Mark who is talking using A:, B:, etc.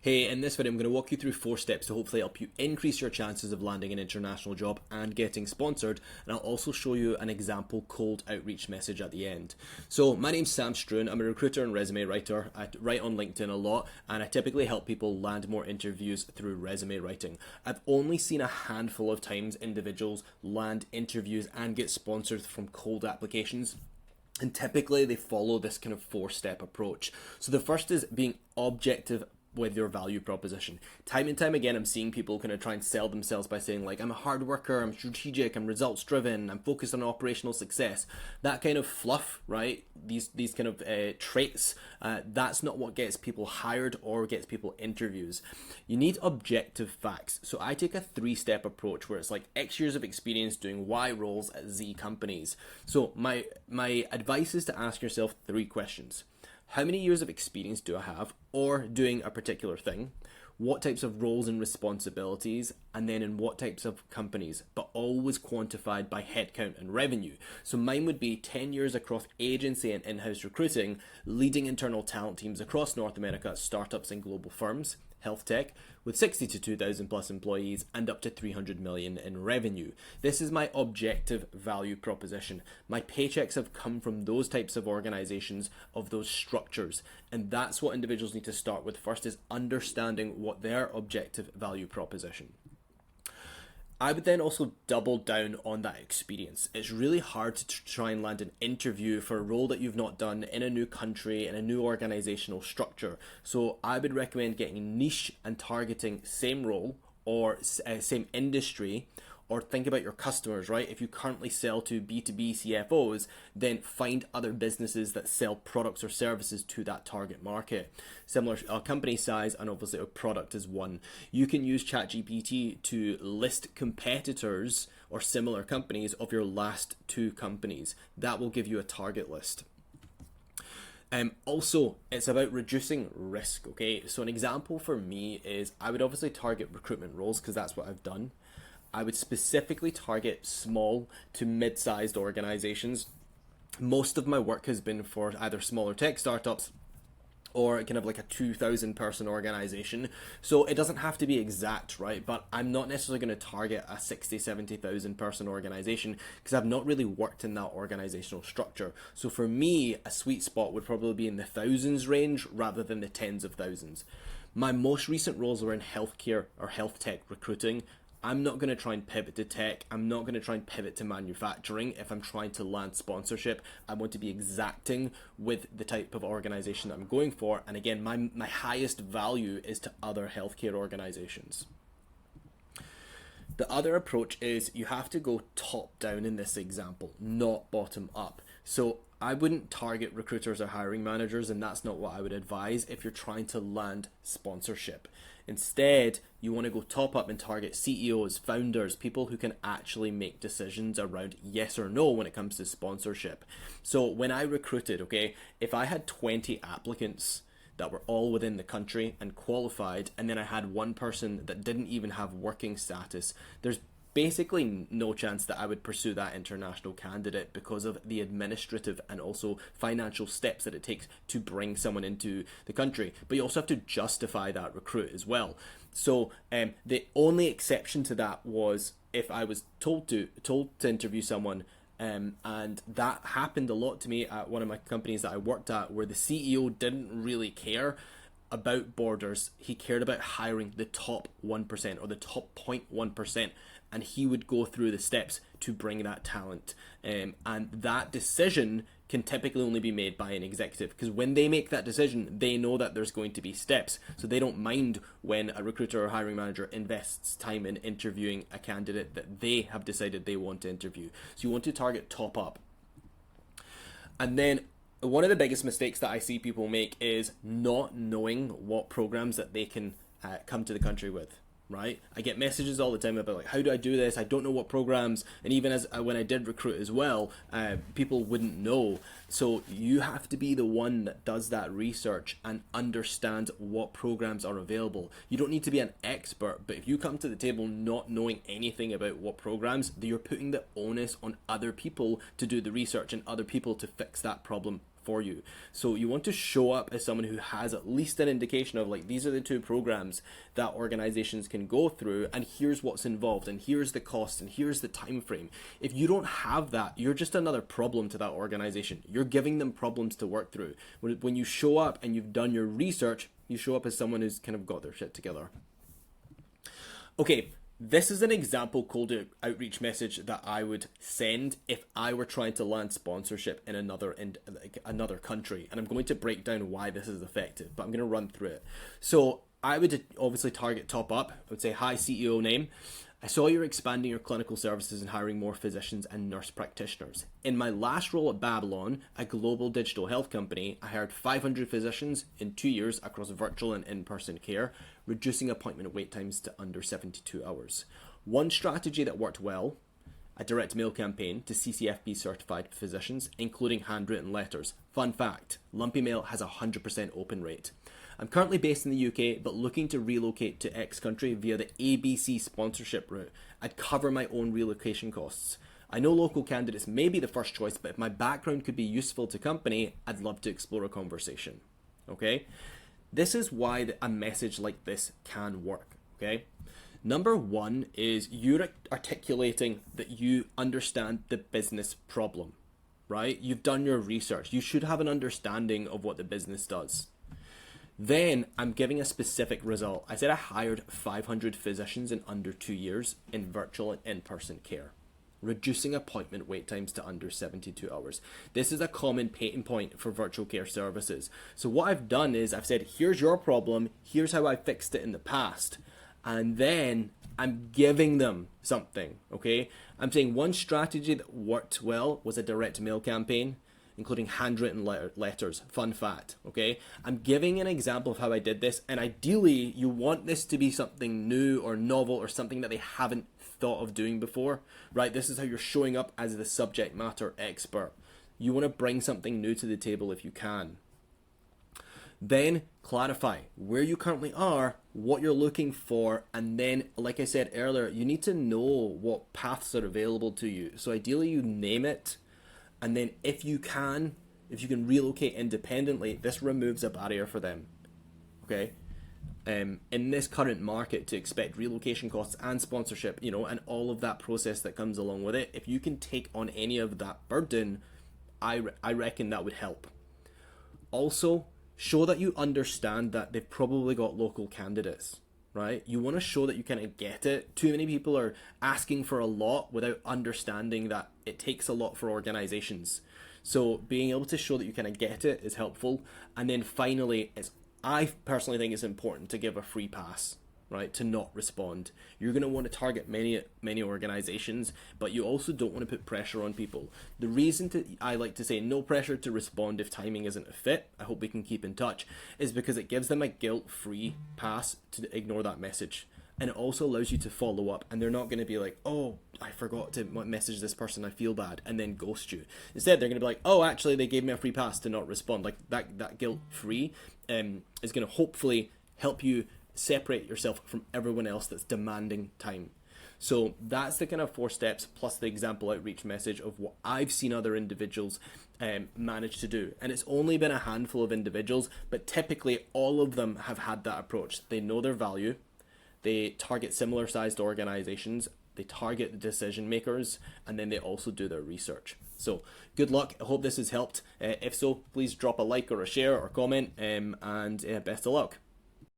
A: Hey, in this video I'm going to walk you through 4 steps to hopefully help you increase your chances of landing an international job and getting sponsored, and I'll also show you an example cold outreach message at the end. So my name's Sam Struan, I'm a recruiter and resume writer. I write on LinkedIn a lot and I typically help people land more interviews through resume writing. I've only seen a handful of times individuals land interviews and get sponsored from cold applications. And typically they follow this kind of 4-step approach. So the first is being objective with your value proposition. Time and time again, I'm seeing people kind of try and sell themselves by saying like, I'm a hard worker, I'm strategic, I'm results driven, I'm focused on operational success. That kind of fluff, right? These kind of traits, that's not what gets people hired or gets people interviews. You need objective facts. So I take a 3-step approach where it's like X years of experience doing Y roles at Z companies. So my advice is to ask yourself 3 questions. How many years of experience do I have or doing a particular thing? What types of roles and responsibilities, and then in what types of companies, but always quantified by headcount and revenue. So mine would be 10 years across agency and in-house recruiting, leading internal talent teams across North America at startups and global firms, health tech, with 60 to 2,000 plus employees and up to 300 million in revenue. This is my objective value proposition. My paychecks have come from those types of organizations, of those structures, and that's what individuals need to start with first, is understanding what their objective value proposition. I would then also double down on that experience. It's really hard to try and land an interview for a role that you've not done in a new country, in a new organizational structure. So I would recommend getting niche and targeting same role or same industry, or think about your customers, right? If you currently sell to B2B CFOs, then find other businesses that sell products or services to that target market. Similar company size, and obviously a product is one. You can use ChatGPT to list competitors or similar companies of your last 2 companies. That will give you a target list. Also, it's about reducing risk, okay? So an example for me is I would obviously target recruitment roles because that's what I've done. I would specifically target small to mid-sized organizations. Most of my work has been for either smaller tech startups or kind of like a 2,000 person organization. So it doesn't have to be exact, right? But I'm not necessarily going to target a 60, 70,000 person organization because I've not really worked in that organizational structure. So for me, a sweet spot would probably be in the thousands range rather than the tens of thousands. My most recent roles were in healthcare or health tech recruiting. I'm not going to try and pivot to tech. I'm not going to try and pivot to manufacturing. If I'm trying to land sponsorship, I want to be exacting with the type of organization that I'm going for. And again, my highest value is to other healthcare organizations. The other approach is you have to go top down in this example, not bottom up. So I wouldn't target recruiters or hiring managers, and that's not what I would advise if you're trying to land sponsorship. Instead, you want to go top up and target CEOs, founders, people who can actually make decisions around yes or no when it comes to sponsorship. So when I recruited, okay, if I had 20 applicants that were all within the country and qualified, and then I had one person that didn't even have working status, there's basically no chance that I would pursue that international candidate because of the administrative and also financial steps that it takes to bring someone into the country. But you also have to justify that recruit as well. So the only exception to that was if I was told to interview someone, and that happened a lot to me at one of my companies that I worked at, where the CEO didn't really care about borders. He cared about hiring the top 1% or the top 0.1%, and he would go through the steps to bring that talent. And that decision can typically only be made by an executive, because when they make that decision, they know that there's going to be steps. So they don't mind when a recruiter or hiring manager invests time in interviewing a candidate that they have decided they want to interview. So you want to target top up. And then one of the biggest mistakes that I see people make is not knowing what programs that they can come to the country with, right? I get messages all the time about like, how do I do this? I don't know what programs. And even as when I did recruit as well, people wouldn't know. So you have to be the one that does that research and understands what programs are available. You don't need to be an expert, but if you come to the table not knowing anything about what programs, you're putting the onus on other people to do the research and other people to fix that problem for you. So you want to show up as someone who has at least an indication of like, these are the two programs that organizations can go through, and here's what's involved, and here's the cost, and here's the time frame. If you don't have that, you're just another problem to that organization. You're giving them problems to work through. When you show up and you've done your research, you show up as someone who's kind of got their shit together. Okay, this is an example cold outreach message that I would send if I were trying to land sponsorship in another country. And I'm going to break down why this is effective, but I'm going to run through it. So I would obviously target top up. I would say, hi, CEO name. I saw you're expanding your clinical services and hiring more physicians and nurse practitioners. In my last role at Babylon, a global digital health company, I hired 500 physicians in 2 years across virtual and in-person care, reducing appointment wait times to under 72 hours. One strategy that worked well, a direct mail campaign to CCFB certified physicians, including handwritten letters. Fun fact, Lumpy Mail has a 100% open rate. I'm currently based in the UK, but looking to relocate to X country via the ABC sponsorship route. I'd cover my own relocation costs. I know local candidates may be the first choice, but if my background could be useful to company, I'd love to explore a conversation. Okay? This is why a message like this can work. Okay? Number one is you're articulating that you understand the business problem, right? You've done your research. You should have an understanding of what the business does. Then I'm giving a specific result. I said I hired 500 physicians in under 2 years in virtual and in-person care, reducing appointment wait times to under 72 hours. This is a common pain point for virtual care services. So what I've done is I've said, here's your problem, here's how I fixed it in the past. And then I'm giving them something, okay? I'm saying one strategy that worked well was a direct mail campaign, including handwritten letters. Fun fact, okay? I'm giving an example of how I did this, and ideally you want this to be something new or novel or something that they haven't thought of doing before, right? This is how you're showing up as the subject matter expert. You want to bring something new to the table if you can. Then clarify where you currently are, what you're looking for, and then, like I said earlier, you need to know what paths are available to you. So ideally you name it, and then if you can relocate independently, this removes a barrier for them, okay? In this current market, to expect relocation costs and sponsorship, and all of that process that comes along with it, if you can take on any of that burden, I reckon that would help. Also, show that you understand that they've probably got local candidates, right? You want to show that you kind of get it. Too many people are asking for a lot without understanding that it takes a lot for organizations. So being able to show that you kind of get it is helpful. And then finally, I personally think it's important to give a free pass, right? To not respond. You're going to want to target many organizations, but you also don't want to put pressure on people. The reason I like to say no pressure to respond if timing isn't a fit, I hope we can keep in touch, is because it gives them a guilt-free pass to ignore that message. And it also allows you to follow up, and they're not going to be like, oh, I forgot to message this person, I feel bad, and then ghost you. Instead, they're going to be like, oh, actually, they gave me a free pass to not respond. Like that guilt-free is going to hopefully help you separate yourself from everyone else that's demanding time. So that's the kind of 4 steps plus the example outreach message of what I've seen other individuals manage to do. And it's only been a handful of individuals, but typically all of them have had that approach. They know their value. They target similar sized organizations. They target the decision makers, and then they also do their research. So good luck. I hope this has helped. If so, please drop a like or a share or comment, and best of luck.